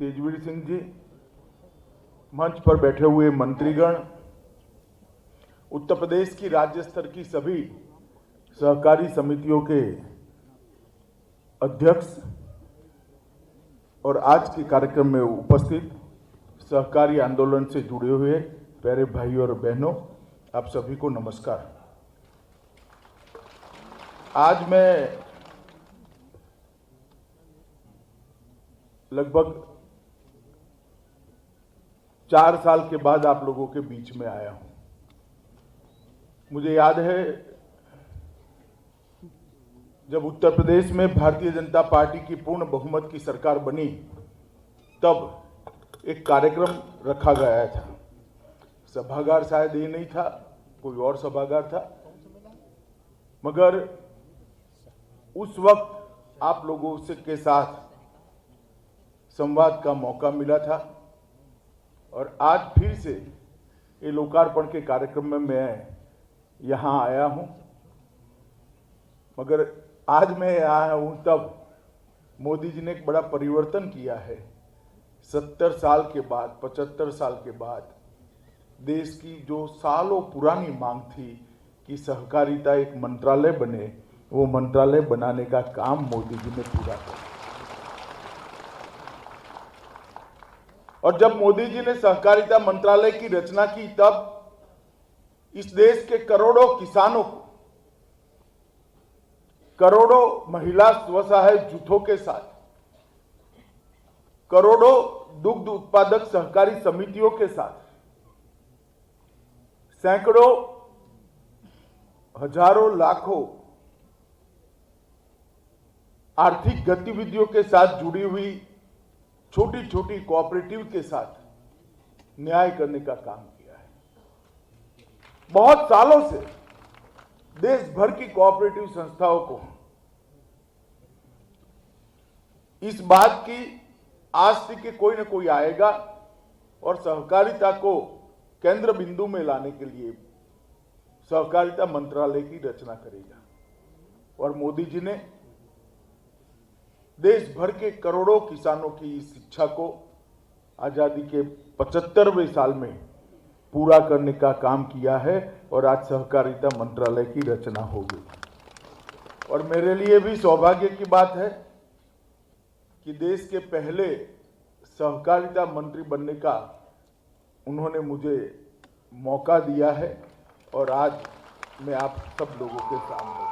तेजवीर सिंह जी, मंच पर बैठे हुए मंत्रीगण, उत्तर प्रदेश की राज्य स्तर की सभी सहकारी समितियों के अध्यक्ष और आज के कार्यक्रम में उपस्थित सहकारी आंदोलन से जुड़े हुए प्यारे भाई और बहनों, आप सभी को नमस्कार। आज मैं लगभग 4 साल के बाद आप लोगों के बीच में आया हूं। मुझे याद है जब उत्तर प्रदेश में भारतीय जनता पार्टी की पूर्ण बहुमत की सरकार बनी, तब एक कार्यक्रम रखा गया था। सभागार शायद ये नहीं था, कोई और सभागार था, मगर उस वक्त आप लोगों से के साथ संवाद का मौका मिला था और आज फिर से ये लोकार्पण के कार्यक्रम में मैं यहाँ आया हूँ। मगर आज मैं आया हूँ तब मोदी जी ने एक बड़ा परिवर्तन किया है। 70 साल के बाद, 75 साल के बाद देश की जो सालों पुरानी मांग थी कि सहकारिता एक मंत्रालय बने, वो मंत्रालय बनाने का काम मोदी जी ने पूरा किया। और जब मोदी जी ने सहकारिता मंत्रालय की रचना की, तब इस देश के करोड़ों किसानों को, करोड़ों महिला स्वसहाय जुटों के साथ, करोड़ों दुग्ध उत्पादक सहकारी समितियों के साथ, सैकड़ों, हजारों, लाखों आर्थिक गतिविधियों के साथ जुड़ी हुई छोटी छोटी कोऑपरेटिव के साथ न्याय करने का काम किया है। बहुत सालों से देश भर की कोऑपरेटिव संस्थाओं को इस बात की आस थी कि कोई न कोई आएगा और सहकारिता को केंद्र बिंदु में लाने के लिए सहकारिता मंत्रालय की रचना करेगा। और मोदी जी ने देश भर के करोड़ों किसानों की इस इच्छा को आजादी के 75वें साल में पूरा करने का काम किया है और आज सहकारिता मंत्रालय की रचना होगी। और मेरे लिए भी सौभाग्य की बात है कि देश के पहले सहकारिता मंत्री बनने का उन्होंने मुझे मौका दिया है और आज मैं आप सब लोगों के सामने हूं।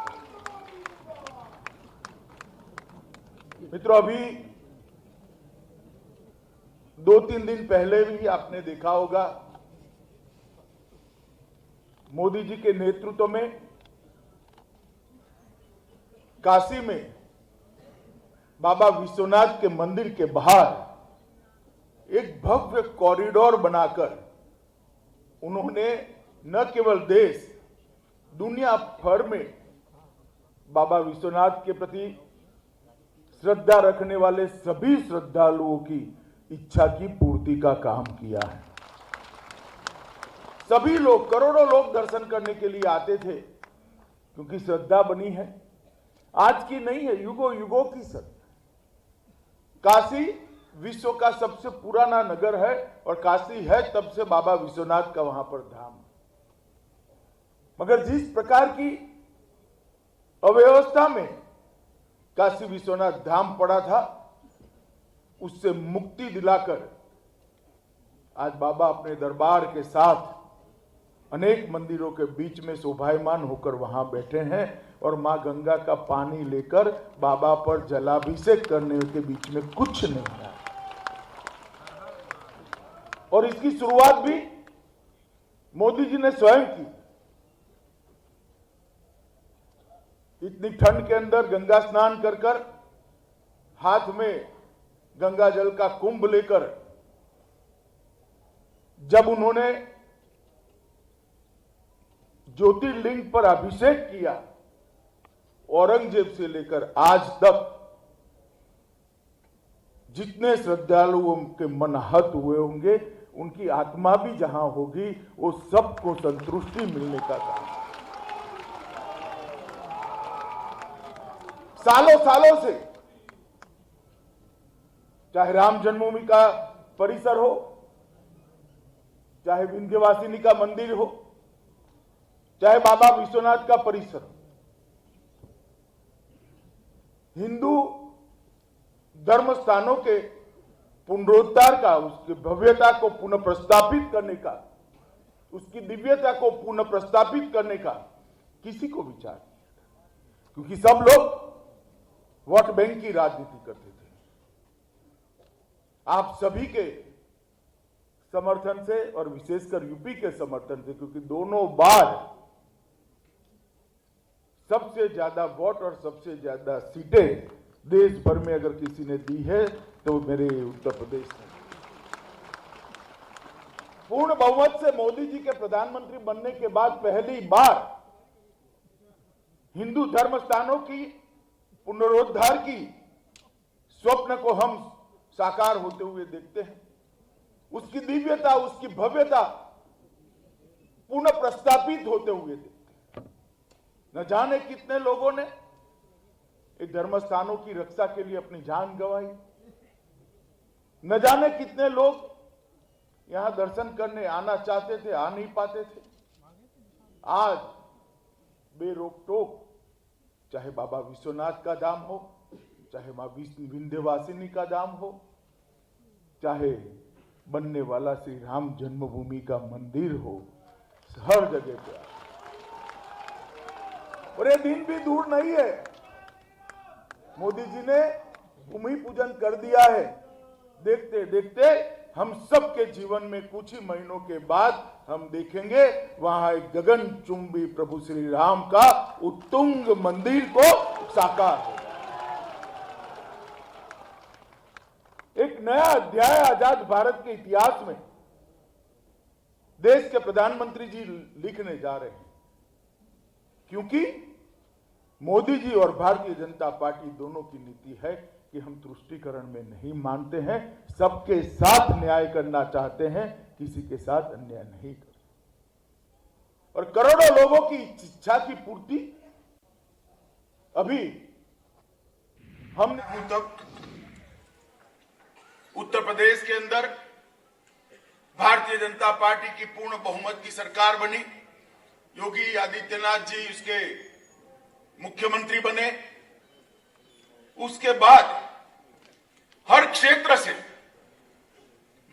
मित्रों, अभी 2-3 दिन पहले भी आपने देखा होगा, मोदी जी के नेतृत्व में काशी में बाबा विश्वनाथ के मंदिर के बाहर एक भव्य कॉरिडोर बनाकर उन्होंने न केवल देश, दुनिया भर में बाबा विश्वनाथ के प्रति श्रद्धा रखने वाले सभी श्रद्धालुओं की इच्छा की पूर्ति का काम किया है। सभी लोग, करोड़ों लोग दर्शन करने के लिए आते थे क्योंकि श्रद्धा बनी है, आज की नहीं है, युगों युगों की श्रद्धा। काशी विश्व का सबसे पुराना नगर है और काशी है तब से बाबा विश्वनाथ का वहां पर धाम। मगर जिस प्रकार की अव्यवस्था में काशी विश्वनाथ धाम पड़ा था, उससे मुक्ति दिलाकर आज बाबा अपने दरबार के साथ अनेक मंदिरों के बीच में शोभायमान होकर वहां बैठे हैं और मां गंगा का पानी लेकर बाबा पर जलाभिषेक करने के बीच में कुछ नहीं है। और इसकी शुरुआत भी मोदी जी ने स्वयं की। इतनी ठंड के अंदर गंगा स्नान कर कर, हाथ में गंगा जल का कुंभ लेकर जब उन्होंने ज्योतिर्लिंग पर अभिषेक किया, औरंगजेब से लेकर आज तक जितने श्रद्धालुओं के मन हत हुए होंगे, उनकी आत्मा भी जहां होगी, वो सबको संतुष्टि मिलने का काम। सालों सालों से चाहे राम जन्मभूमि का परिसर हो, चाहे विंध्यवासिनी का मंदिर हो, चाहे बाबा विश्वनाथ का परिसर हो। हिंदू धर्म स्थानों के पुनरुद्धार का, उसकी भव्यता को पुनः प्रस्तापित करने का, उसकी दिव्यता को पुनः प्रस्तापित करने का किसी को विचार नहीं था, क्योंकि सब लोग वोट बैंक की राजनीति करते थे। आप सभी के समर्थन से और विशेषकर यूपी के समर्थन से, क्योंकि दोनों बार सबसे ज्यादा वोट और सबसे ज्यादा सीटें देश भर में अगर किसी ने दी है तो मेरे उत्तर प्रदेश ने। पूर्ण बहुमत से मोदी जी के प्रधानमंत्री बनने के बाद पहली बार हिंदू धर्म स्थानों की पुनरुद्धार की स्वप्न को हम साकार होते हुए देखते हैं। उसकी दिव्यता, उसकी भव्यता पुनः प्रस्तापित होते हुए देखते हैं। न जाने कितने लोगों ने इस धर्म स्थानों की रक्षा के लिए अपनी जान गंवाई, न जाने कितने लोग यहां दर्शन करने आना चाहते थे, आ नहीं पाते थे। आज बेरोक टोक, चाहे बाबा विश्वनाथ का धाम हो, चाहे मां विंध्यवासिनी का धाम हो, चाहे बनने वाला श्री राम जन्मभूमि का मंदिर हो, हर जगह पे। और ये दिन भी दूर नहीं है, मोदी जी ने भूमि पूजन कर दिया है। देखते देखते हम सबके जीवन में कुछ ही महीनों के बाद हम देखेंगे वहां एक गगनचुंबी प्रभु श्री राम का उत्तुंग मंदिर को साकार हो। एक नया अध्याय आजाद भारत के इतिहास में देश के प्रधानमंत्री जी लिखने जा रहे हैं, क्योंकि मोदी जी और भारतीय जनता पार्टी दोनों की नीति है कि हम तुष्टीकरण में नहीं मानते हैं, सबके साथ न्याय करना चाहते हैं, किसी के साथ अन्याय नहीं करते। और करोड़ों लोगों की इच्छा की पूर्ति अभी हमने तक उत्तर प्रदेश के अंदर भारतीय जनता पार्टी की पूर्ण बहुमत की सरकार बनी। योगी आदित्यनाथ जी उसके मुख्यमंत्री बने। उसके बाद हर क्षेत्र से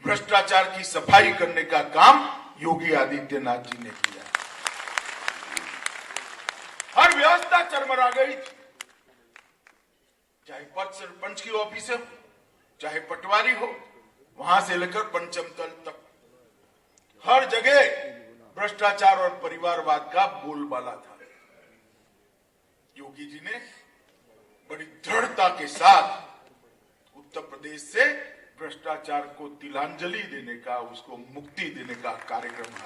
भ्रष्टाचार की सफाई करने का काम योगी आदित्यनाथ जी ने किया। हर व्यवस्था चरमरा गई थी, चाहे पद सरपंच की ऑफिस हो, चाहे पटवारी हो, वहां से लेकर पंचम तल तक हर जगह भ्रष्टाचार और परिवारवाद का बोलबाला था। योगी जी ने बड़ी दृढ़ता के साथ उत्तर प्रदेश से भ्रष्टाचार को तिलांजलि देने का, उसको मुक्ति देने का कार्यक्रम है।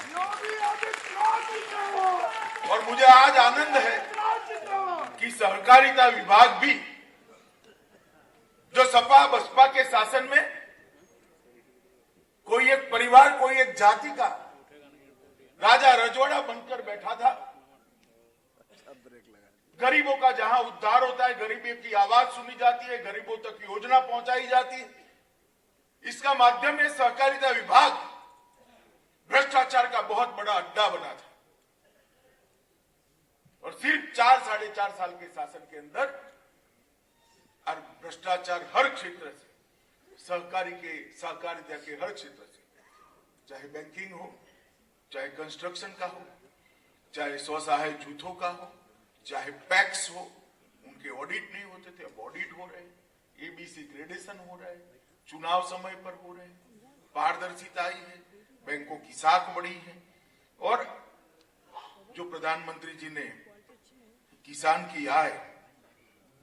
और मुझे आज आनंद है कि सहकारिता विभाग भी, जो सपा बसपा के शासन में कोई एक परिवार, कोई एक जाति का राजा रजवाड़ा बनकर बैठा था, गरीबों का जहां उद्धार होता है, गरीबों की आवाज सुनी जाती है, गरीबों तक योजना पहुंचाई जाती है, इसका माध्यम है सहकारिता विभाग भ्रष्टाचार का बहुत बड़ा अड्डा बना था। और सिर्फ 4-4.5 साल के शासन के अंदर और भ्रष्टाचार हर क्षेत्र से, सहकारिता के हर क्षेत्र से, चाहे बैंकिंग हो, चाहे कंस्ट्रक्शन का हो, चाहे स्वसहाय जूथों का हो, चाहे पैक्स हो, उनके ऑडिट नहीं होते थे, अब ऑडिट हो रहे हैं, एबीसी ग्रेडेशन हो रहा है, चुनाव समय पर हो रहे हैं, पारदर्शिता आई है, बैंकों की साख बढ़ी है। और जो प्रधानमंत्री जी ने किसान की आय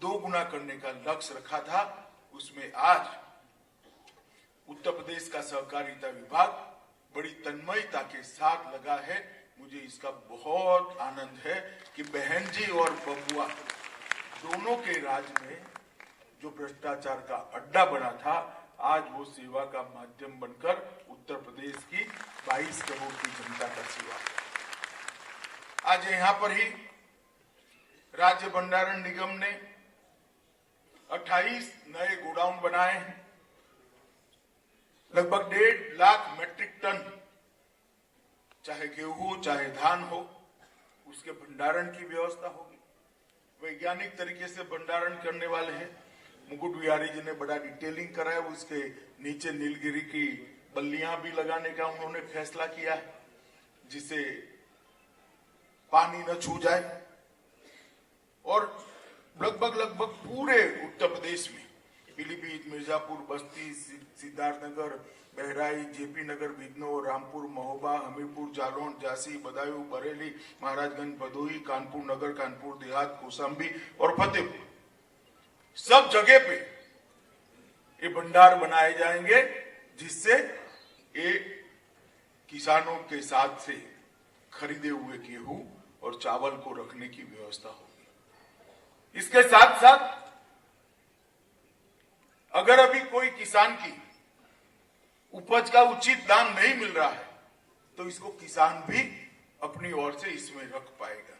2 गुना करने का लक्ष्य रखा था, उसमें आज उत्तर प्रदेश का सहकारिता विभाग बड़ी तन्मयता के साथ लगा है। मुझे इसका बहुत आनंद है कि बहन जी और बबुआ दोनों के राज में जो भ्रष्टाचार का अड्डा बना था, आज वो सेवा का माध्यम बनकर उत्तर प्रदेश की 22 करोड़ की जनता का सेवा। आज यहां पर ही राज्य भंडारण निगम ने 28 नए गोडाउन बनाए हैं। लगभग 1.5 लाख मेट्रिक टन, चाहे गेहूं चाहे धान हो, उसके भंडारण की व्यवस्था होगी। वैज्ञानिक तरीके से भंडारण करने वाले हैं। मुकुट बिहारी जी ने बड़ा डिटेलिंग कराया। उसके नीचे नीलगिरी की बल्लियां भी लगाने का उन्होंने फैसला किया है, जिसे पानी न छू जाए। और लगभग पूरे उत्तर प्रदेश में पीलीभीत, मिर्जापुर, बस्ती, सिद्धार्थनगर, बहराइच, जेपी नगर, बिजनौर, रामपुर, महोबा, हमीरपुर, जालौन, झांसी, बदायूं, बरेली, महाराजगंज, भदोही, कानपुर नगर, कानपुर देहात, कौशाम्बी और फतेहपुर, सब जगह पे ये भंडार बनाए जाएंगे, जिससे ये किसानों के साथ से खरीदे हुए गेहूं और चावल को रखने की व्यवस्था होगी। इसके साथ साथ अगर अभी कोई किसान की उपज का उचित दाम नहीं मिल रहा है, तो इसको किसान भी अपनी ओर से इसमें रख पाएगा।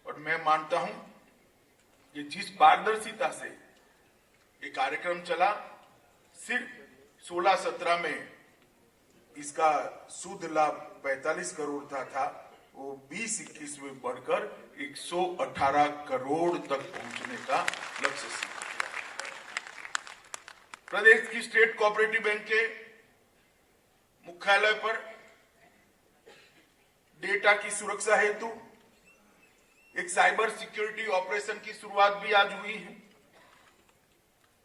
और मैं मानता हूं कि जिस पारदर्शिता से ये कार्यक्रम चला, सिर्फ 16-17 में इसका शुद्ध लाभ 45 करोड़ था, वो 20-21 में बढ़कर 118 करोड़ तक पहुंचने का लक्ष्य सीधा किया। प्रदेश की स्टेट कोऑपरेटिव बैंक के मुख्यालय पर डेटा की सुरक्षा हेतु एक साइबर सिक्योरिटी ऑपरेशन की शुरुआत भी आज हुई है।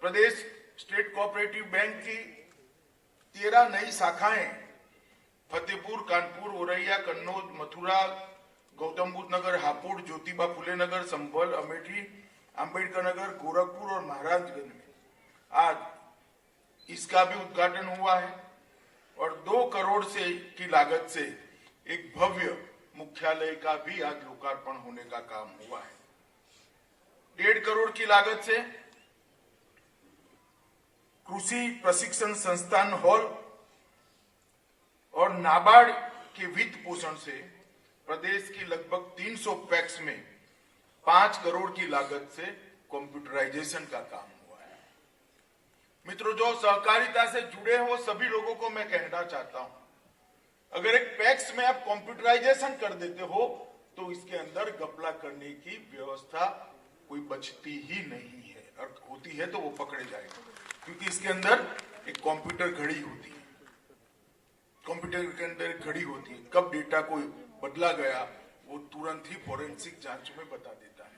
प्रदेश स्टेट कोऑपरेटिव बैंक की 13 नई शाखाएं फतेहपुर, कानपुर, औरैया, कन्नौज, मथुरा, गौतम बुद्ध नगर, हापुड़, ज्योतिबा फुले नगर, संभल, अमेठी, अंबेडकर नगर, गोरखपुर और महाराजगंज में आज इसका भी उद्घाटन हुआ है। और 2 करोड़ से की लागत से एक भव्य मुख्यालय का भी आज लोकार्पण होने का काम हुआ है। 1.5 करोड़ की लागत से कृषि प्रशिक्षण संस्थान हॉल और नाबार्ड के वित्त पोषण से प्रदेश की लगभग 300 पैक्स में 5 करोड़ की लागत से कंप्यूटराइजेशन का काम हुआ है। मित्रों, जो सहकारिता से जुड़े हो सभी लोगों को मैं कहना चाहता हूं, अगर एक पैक्स में आप कंप्यूटराइजेशन कर देते हो तो इसके अंदर घपला करने की व्यवस्था कोई बचती ही नहीं है, और होती है तो वो पकड़े जाएंगे, क्योंकि इसके अंदर एक कंप्यूटर घड़ी होती है। कंप्यूटर के अंदर घड़ी होती है, कब डेटा को बदला गया वो तुरंत ही फोरेंसिक जांच में बता देता है।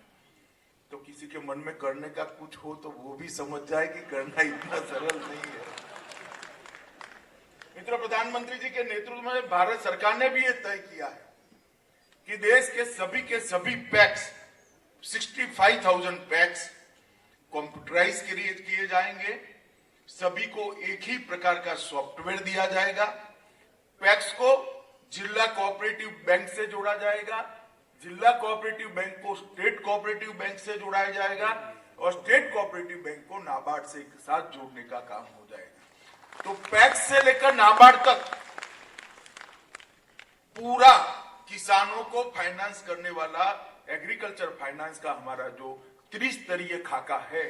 तो किसी के मन में करने का कुछ हो तो वो भी समझ जाए कि करना इतना सरल नहीं है। मित्रों, प्रधानमंत्री जी के नेतृत्व में भारत सरकार ने भी ये तय किया है कि देश के सभी पैक्स 65,000 पैक्स कंप्यूटराइज किए जाएंगे। सभी को एक ही प्रकार का सॉफ्टवेयर दिया जाएगा। पैक्स को जिला कोऑपरेटिव बैंक से जोड़ा जाएगा, जिला कोऑपरेटिव बैंक को स्टेट कोऑपरेटिव बैंक से जोड़ा जाएगा, और स्टेट कोऑपरेटिव बैंक को नाबार्ड से एक साथ जोड़ने का काम हो जाएगा। तो पैक्स से लेकर नाबार्ड तक पूरा किसानों को फाइनेंस करने वाला एग्रीकल्चर फाइनेंस का हमारा जो त्रिस्तरीय खाका है,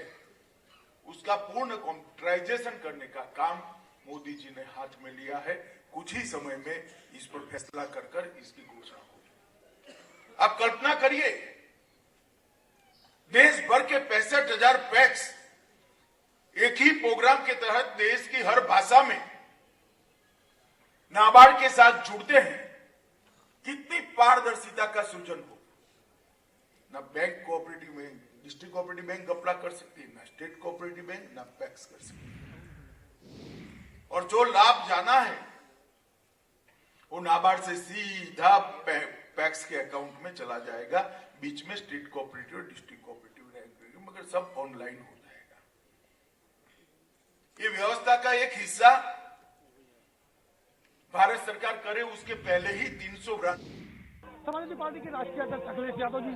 उसका पूर्ण कंप्यूटराइजेशन करने का काम मोदी जी ने हाथ में लिया है। कुछ ही समय में इस पर फैसला कर इसकी घोषणा होगी। आप कल्पना करिए, देश भर के 65,000 पैक्स एक ही प्रोग्राम के तहत देश की हर भाषा में नाबार्ड के साथ जुड़ते हैं। कितनी पारदर्शिता का सृजन हो। ना bank cooperative bank, district cooperative bank घपला कर सकती है, ना स्टेट कोऑपरेटिव बैंक, ना पैक्स कर सकती है। और जो लाभ जाना है वो नाबार्ड से सीधा पैक्स के अकाउंट में चला जाएगा। बीच में स्टेट कोऑपरेटिव और डिस्ट्रिक्ट कोऑपरेटिव रहेंगे, मगर सब ऑनलाइन हो जाएगा। ये व्यवस्था का एक हिस्सा भारत सरकार करे, उसके पहले ही 300 समाजवादी पार्टी के राष्ट्रीय अध्यक्ष अखिलेश यादव जी